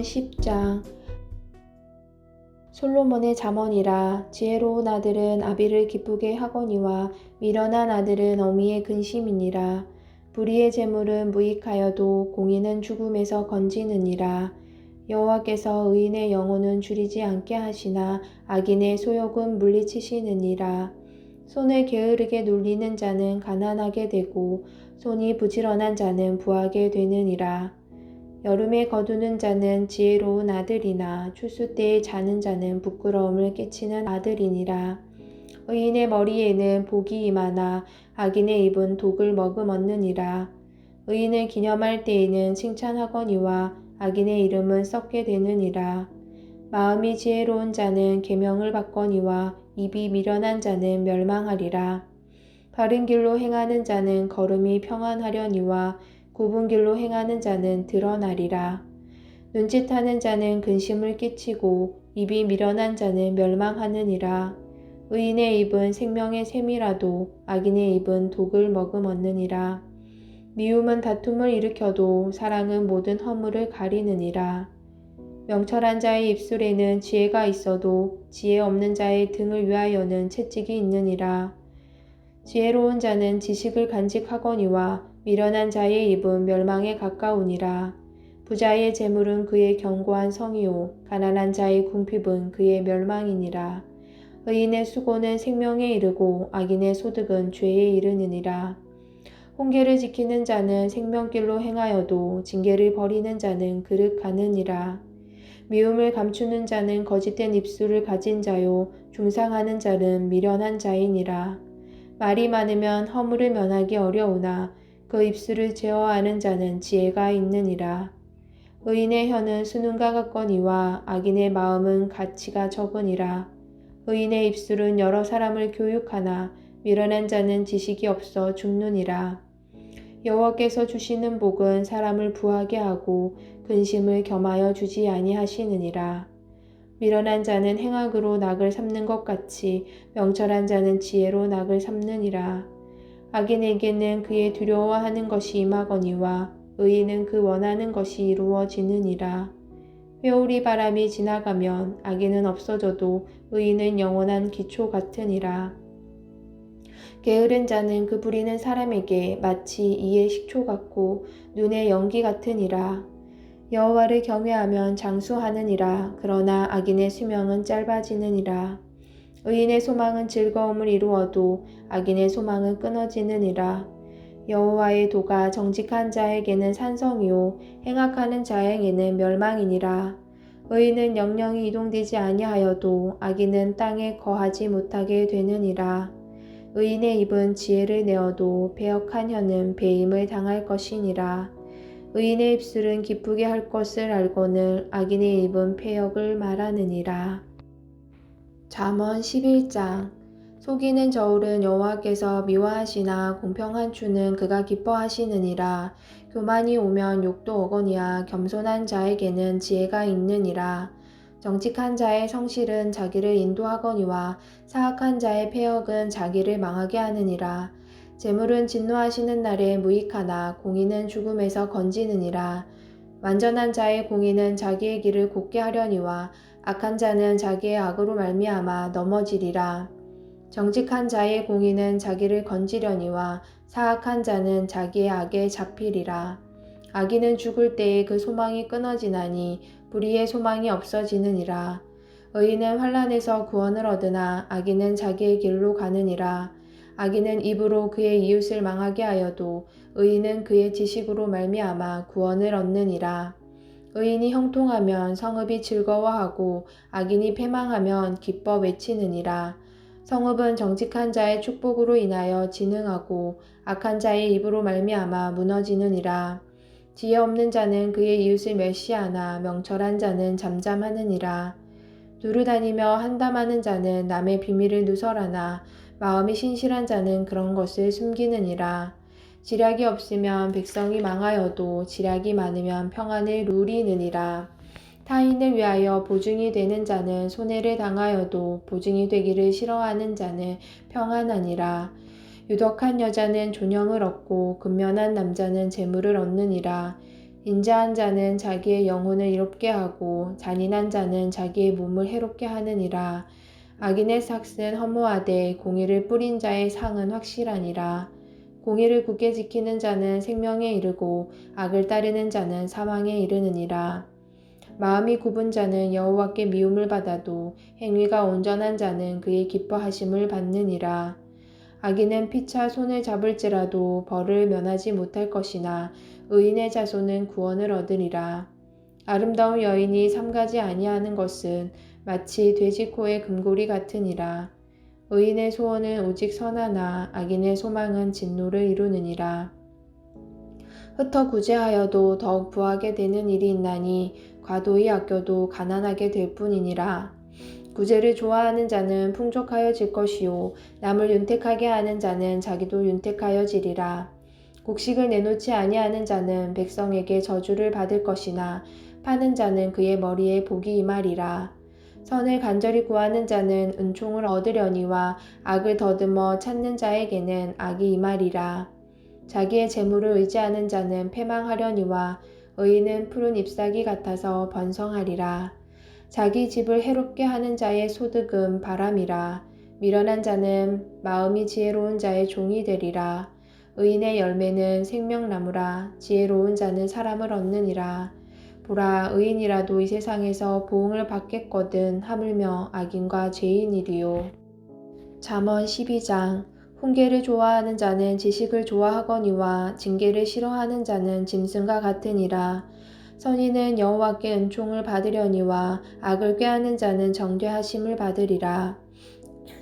10장. 솔로몬의 잠언이라. 지혜로운 아들은 아비를 기쁘게 하거니와 미련한 아들은 어미의 근심이니라. 불의의 재물은 무익하여도 공의는 죽음에서 건지느니라. 여호와께서 의인의 영혼은 줄이지 않게 하시나 악인의 소욕은 물리치시느니라. 손을 게으르게 눌리는 자는 가난하게 되고 손이 부지런한 자는 부하게 되느니라. 여름에 거두는 자는 지혜로운 아들이나 추수 때에 자는 자는 부끄러움을 끼치는 아들이니라. 의인의 머리에는 복이 임하나 악인의 입은 독을 머금었느니라. 의인을 기념할 때에는 칭찬하거니와 악인의 이름은 썩게 되느니라. 마음이 지혜로운 자는 계명을 받거니와 입이 미련한 자는 멸망하리라. 바른 길로 행하는 자는 걸음이 평안하려니와 굽은 길로 행하는 자는 드러나리라. 눈짓하는 자는 근심을 끼치고 입이 미련한 자는 멸망하느니라. 의인의 입은 생명의 샘이라도 악인의 입은 독을 머금었느니라. 미움은 다툼을 일으켜도 사랑은 모든 허물을 가리느니라. 명철한 자의 입술에는 지혜가 있어도 지혜 없는 자의 등을 위하여는 채찍이 있느니라. 지혜로운 자는 지식을 간직하거니와 미련한 자의 입은 멸망에 가까우니라. 부자의 재물은 그의 견고한 성이요 가난한 자의 궁핍은 그의 멸망이니라. 의인의 수고는 생명에 이르고 악인의 소득은 죄에 이르느니라. 홍계를 지키는 자는 생명길로 행하여도 징계를 버리는 자는 그릇 가느니라. 미움을 감추는 자는 거짓된 입술을 가진 자요 중상하는 자는 미련한 자이니라. 말이 많으면 허물을 면하기 어려우나 그 입술을 제어하는 자는 지혜가 있느니라. 의인의 혀는 수능과 같거니와 악인의 마음은 가치가 적으니라. 의인의 입술은 여러 사람을 교육하나 미련한 자는 지식이 없어 죽느니라. 여호와께서 주시는 복은 사람을 부하게 하고 근심을 겸하여 주지 아니하시느니라. 미련한 자는 행악으로 낙을 삼는 것 같이 명철한 자는 지혜로 낙을 삼느니라. 악인에게는 그의 두려워하는 것이 임하거니와 의인은 그 원하는 것이 이루어지느니라. 회오리 바람이 지나가면 악인은 없어져도 의인은 영원한 기초 같으니라. 게으른 자는 그 부리는 사람에게 마치 이의 식초 같고 눈의 연기 같으니라. 여호와를 경외하면 장수하느니라. 그러나 악인의 수명은 짧아지느니라. 의인의 소망은 즐거움을 이루어도 악인의 소망은 끊어지느니라. 여호와의 도가 정직한 자에게는 산성이요 행악하는 자에게는 멸망이니라. 의인은 영영이 이동되지 아니하여도 악인은 땅에 거하지 못하게 되느니라. 의인의 입은 지혜를 내어도 배역한 혀는 배임을 당할 것이니라. 의인의 입술은 기쁘게 할 것을 알거늘 악인의 입은 패역을 말하느니라. 잠언 11장. 속이는 저울은 여호와께서 미워하시나 공평한 추는 그가 기뻐하시느니라. 교만이 오면 욕도 오거니와 겸손한 자에게는 지혜가 있느니라. 정직한 자의 성실은 자기를 인도하거니와 사악한 자의 패역은 자기를 망하게 하느니라. 재물은 진노하시는 날에 무익하나 공의는 죽음에서 건지느니라. 완전한 자의 공의는 자기의 길을 곧게 하려니와 악한 자는 자기의 악으로 말미암아 넘어지리라. 정직한 자의 공의는 자기를 건지려니와 사악한 자는 자기의 악에 잡히리라. 악인은 죽을 때에 그 소망이 끊어지나니 불의의 소망이 없어지느니라. 의인은 환난에서 구원을 얻으나 악인은 자기의 길로 가느니라. 악인은 입으로 그의 이웃을 망하게 하여도 의인은 그의 지식으로 말미암아 구원을 얻느니라. 의인이 형통하면 성읍이 즐거워하고 악인이 패망하면 기뻐 외치느니라. 성읍은 정직한 자의 축복으로 인하여 진흥하고 악한 자의 입으로 말미암아 무너지느니라. 지혜 없는 자는 그의 이웃을 멸시하나 명철한 자는 잠잠하느니라. 두루다니며 한담하는 자는 남의 비밀을 누설하나 마음이 신실한 자는 그런 것을 숨기느니라. 지략이 없으면 백성이 망하여도 지략이 많으면 평안을 누리느니라. 타인을 위하여 보증이 되는 자는 손해를 당하여도 보증이 되기를 싫어하는 자는 평안하니라. 유덕한 여자는 존영을 얻고 근면한 남자는 재물을 얻느니라. 인자한 자는 자기의 영혼을 이롭게 하고 잔인한 자는 자기의 몸을 해롭게 하느니라. 악인의 삭은 허무하되 공의를 뿌린 자의 상은 확실하니라. 공의를 굳게 지키는 자는 생명에 이르고 악을 따르는 자는 사망에 이르느니라. 마음이 굽은 자는 여호와께 미움을 받아도 행위가 온전한 자는 그의 기뻐하심을 받느니라. 악인은 피차 손을 잡을지라도 벌을 면하지 못할 것이나 의인의 자손은 구원을 얻으리라. 아름다운 여인이 삼가지 아니하는 것은 마치 돼지코의 금고리 같으니라. 의인의 소원은 오직 선하나 악인의 소망은 진노를 이루느니라. 흩어 구제하여도 더욱 부하게 되는 일이 있나니 과도히 아껴도 가난하게 될 뿐이니라. 구제를 좋아하는 자는 풍족하여질 것이요 남을 윤택하게 하는 자는 자기도 윤택하여지리라. 곡식을 내놓지 아니하는 자는 백성에게 저주를 받을 것이나 파는 자는 그의 머리에 복이 임하리라. 선을 간절히 구하는 자는 은총을 얻으려니와 악을 더듬어 찾는 자에게는 악이 임하리라. 자기의 재물을 의지하는 자는 패망하려니와 의인은 푸른 잎사귀 같아서 번성하리라. 자기 집을 해롭게 하는 자의 소득은 바람이라. 미련한 자는 마음이 지혜로운 자의 종이 되리라. 의인의 열매는 생명나무라. 지혜로운 자는 사람을 얻느니라. 보라, 의인이라도 이 세상에서 보응을 받겠거든 하물며 악인과 죄인이리요. 잠언 12장. 훈계를 좋아하는 자는 지식을 좋아하거니와 징계를 싫어하는 자는 짐승과 같으니라. 선인은 여호와께 은총을 받으려니와 악을 꾀하는 자는 정죄하심을 받으리라.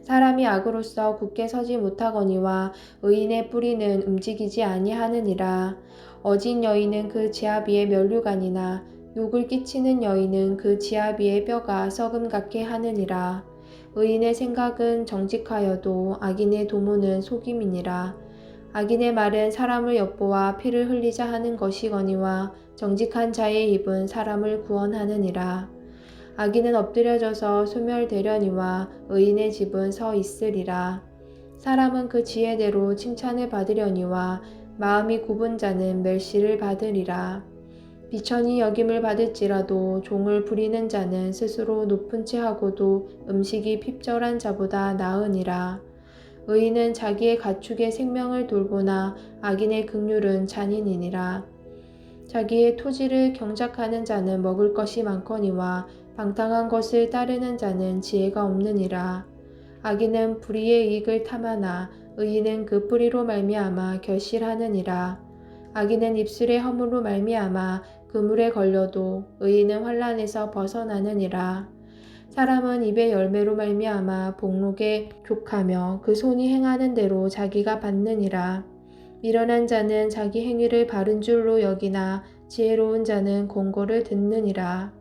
사람이 악으로서 굳게 서지 못하거니와 의인의 뿌리는 움직이지 아니하느니라. 어진 여인은 그 지아비의 면류관이나 욕을 끼치는 여인은 그 지아비의 뼈가 썩음 같게 하느니라. 의인의 생각은 정직하여도 악인의 도모는 속임이니라. 악인의 말은 사람을 엿보아 피를 흘리자 하는 것이거니와 정직한 자의 입은 사람을 구원하느니라. 악인은 엎드려져서 소멸되려니와 의인의 집은 서 있으리라. 사람은 그 지혜대로 칭찬을 받으려니와 마음이 굽은 자는 멸시를 받으리라. 비천이 여김을 받을지라도 종을 부리는 자는 스스로 높은 채 하고도 음식이 핍절한 자보다 나으니라. 의인은 자기의 가축의 생명을 돌보나 악인의 긍휼은 잔인이니라. 자기의 토지를 경작하는 자는 먹을 것이 많거니와 방탕한 것을 따르는 자는 지혜가 없느니라. 악인은 불의의 이익을 탐하나 의인은 그 뿌리로 말미암아 결실하느니라. 악인은 입술의 허물로 말미암아 그물에 걸려도 의인은 환난에서 벗어나느니라. 사람은 입의 열매로 말미암아 복록에 족하며 그 손이 행하는 대로 자기가 받느니라. 미련한 자는 자기 행위를 바른 줄로 여기나 지혜로운 자는 권고를 듣느니라.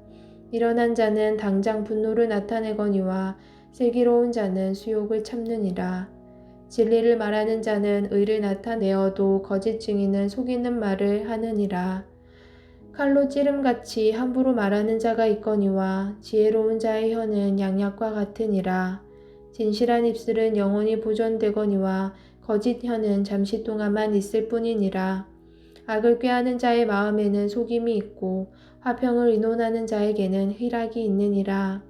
미련한 자는 당장 분노를 나타내거니와 슬기로운 자는 수욕을 참느니라. 진리를 말하는 자는 의를 나타내어도 거짓 증인은 속이는 말을 하느니라. 칼로 찌름같이 함부로 말하는 자가 있거니와 지혜로운 자의 혀는 양약과 같으니라. 진실한 입술은 영원히 보존되거니와 거짓 혀는 잠시 동안만 있을 뿐이니라. 악을 꾀하는 자의 마음에는 속임이 있고 화평을 의논하는 자에게는 희락이 있느니라.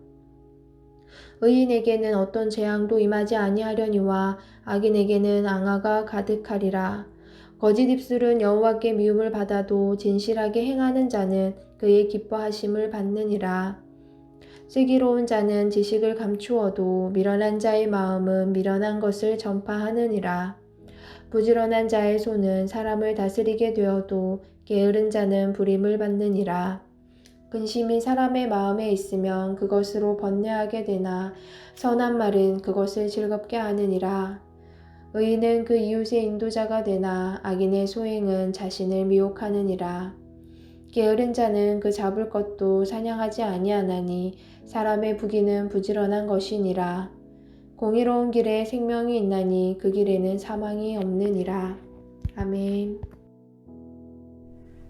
의인에게는 어떤 재앙도 임하지 아니하려니와 악인에게는 앙화가 가득하리라. 거짓 입술은 여호와께 미움을 받아도 진실하게 행하는 자는 그의 기뻐하심을 받느니라. 슬기로운 자는 지식을 감추어도 미련한 자의 마음은 미련한 것을 전파하느니라. 부지런한 자의 손은 사람을 다스리게 되어도 게으른 자는 부림을 받느니라. 근심이 사람의 마음에 있으면 그것으로 번뇌하게 되나 선한 말은 그것을 즐겁게 하느니라. 의인은 그 이웃의 인도자가 되나 악인의 소행은 자신을 미혹하느니라. 게으른 자는 그 잡을 것도 사냥하지 아니하나니 사람의 부귀는 부지런한 것이니라. 공의로운 길에 생명이 있나니 그 길에는 사망이 없느니라. 아멘.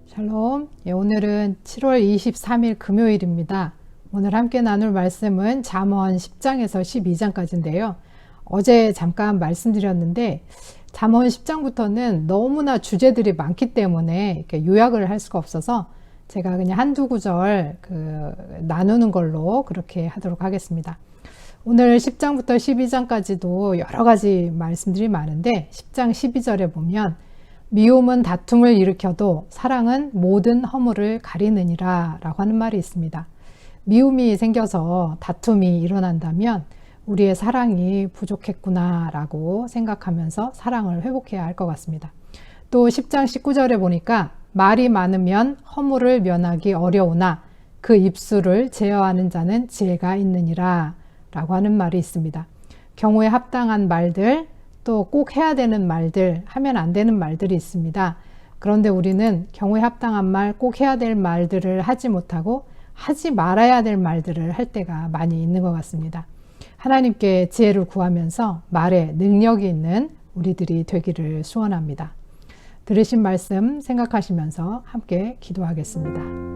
샬롬. 오늘은 7월 23일 금요일입니다. 오늘 함께 나눌 말씀은 잠언 10장에서 12장까지인데요. 어제 잠깐 말씀드렸는데 잠언 10장부터는 너무나 주제들이 많기 때문에 이렇게 요약을 할 수가 없어서 제가 그냥 한두 구절 나누는 걸로 그렇게 하도록 하겠습니다. 오늘 10장부터 12장까지도 여러 가지 말씀들이 많은데 10장 12절에 보면 미움은 다툼을 일으켜도 사랑은 모든 허물을 가리느니라 라고 하는 말이 있습니다. 미움이 생겨서 다툼이 일어난다면 우리의 사랑이 부족했구나 라고 생각하면서 사랑을 회복해야 할 것 같습니다. 또 10장 19절에 보니까 말이 많으면 허물을 면하기 어려우나 그 입술을 제어하는 자는 지혜가 있느니라 라고 하는 말이 있습니다. 경우에 합당한 말들, 또 꼭 해야 되는 말들, 하면 안 되는 말들이 있습니다. 그런데 우리는 경우에 합당한 말, 꼭 해야 될 말들을 하지 못하고 하지 말아야 될 말들을 할 때가 많이 있는 것 같습니다. 하나님께 지혜를 구하면서 말에 능력이 있는 우리들이 되기를 소원합니다. 들으신 말씀 생각하시면서 함께 기도하겠습니다.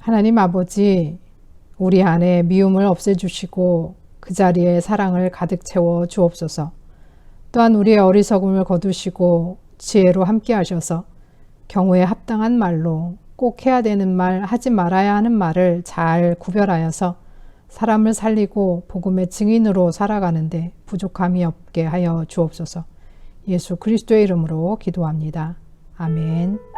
하나님 아버지, 우리 안에 미움을 없애주시고 그 자리에 사랑을 가득 채워 주옵소서. 또한 우리의 어리석음을 거두시고 지혜로 함께 하셔서 경우에 합당한 말로 꼭 해야 되는 말, 하지 말아야 하는 말을 잘 구별하여서 사람을 살리고 복음의 증인으로 살아가는데 부족함이 없게 하여 주옵소서. 예수 그리스도의 이름으로 기도합니다. 아멘.